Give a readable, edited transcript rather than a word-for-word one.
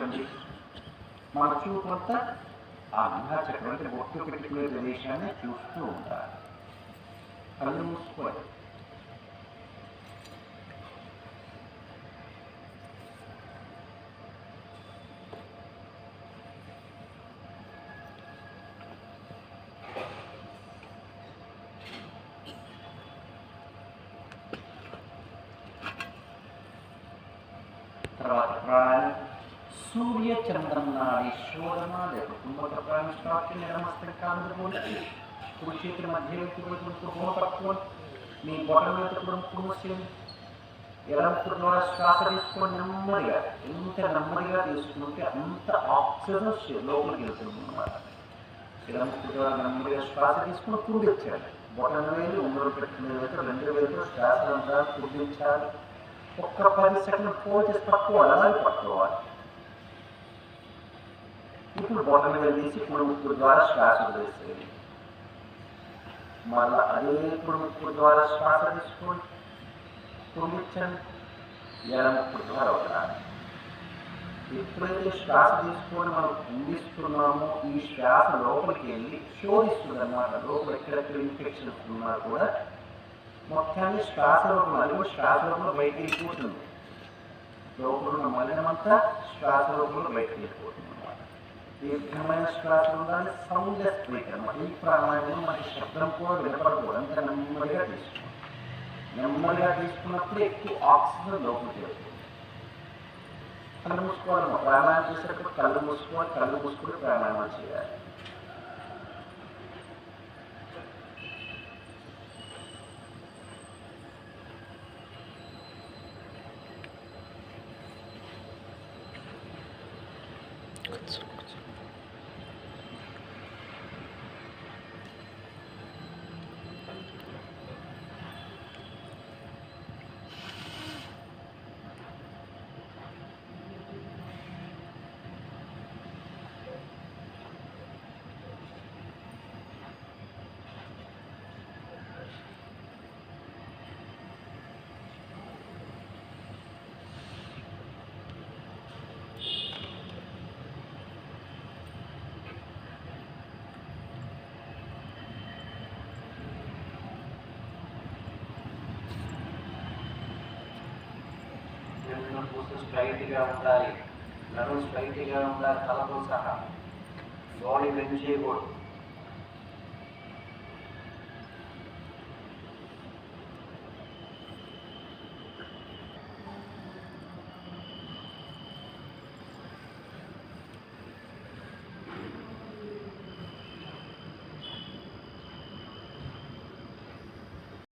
ఉంచండి. మన చూపు అంతా ఆ విహాచక్రం అంటే బొట్టు పెట్టుకునే ప్రదేశాన్ని చూస్తూ ఉంటారు. కళ్ళు మూసుకోవాలి. తర్వాత ప్రాణాయామం సూర్య చంద్రనాడి శోధన లేదా కుంభక ప్రాణం స్టార్ట్ నిర్మస్తకాలను పోల్చి కుడి చేతుల మధ్య హోమ పట్టుకొని మీ బొటన మీద కూడా మూసేయండి. ఎడమ ద్వారా శ్వాస తీసుకొని నెమ్మదిగా, ఎంత నెమ్మదిగా తీసుకుంటే అంత ఆక్సిజన్ లోపలికి వెళ్తుంది అన్నమాట. ఎడమ ద్వారా నెమ్మదిగా శ్వాస తీసుకుని కుడిచ్చాలి. బొటన వేలు ఉంగరు పెట్టుకునే రెండు వేలతో శ్వాస అంతా కుదించాలి. ఒక్క 10 సెకండ్లు ఫోన్ చేసి పట్టుకోవాలి, అలాగే పట్టుకోవాలి. ఇప్పుడు బొటన వేలు తీసి కుడి ద్వారా శ్వాస వదిలేసేది. మళ్ళీ అదే కుడి ద్వారా శ్వాస తీసుకొని కుడిచ్చండి, ఎడమ ద్వారా వదలాలి. ఎప్పుడైతే శ్వాస తీసుకొని మనం కుంగిస్తున్నామో ఈ శ్వాస లోపలికి వెళ్ళి శోధిస్తుంది అన్నమాట. లోపల ఎక్కడెక్కడ ఇన్ఫెక్షన్స్ ఉన్నా కూడా మొత్తాన్ని శ్వాస లోపల బయటికి వెళ్ళిపోతుంది. లోపల ఉన్న మలినమంతా శ్వాస లోపల బయటికి వెళ్ళిపోతుంది అన్నమాట. దీర్ఘమైన శ్వాస ఉండాలి. సౌండ్లెస్ బ్రీత్ అన్నమాట. ఈ ప్రాణాయామం మనకి శబ్దం కూడా వినపడకూడదు. అంత నెమ్మదిగా తీసుకోవాలి. నెమ్మదిగా తీసుకున్నప్పుడు ఎక్కువ ఆక్సిజన్ లోపలికి వెళ్తుంది. కళ్ళు మూసుకోవాలి. ప్రాణాయామం చేసేటప్పుడు కళ్ళు మూసుకోవాలి. కళ్ళు మూసుకుని ప్రాణాయామం చేయాలి. స్ట్రైట్గా ఉండాలి. నడుము స్ట్రైట్గా ఉండాలి. తలతో సహా బాడీ బెండ్ చేయకూడదు.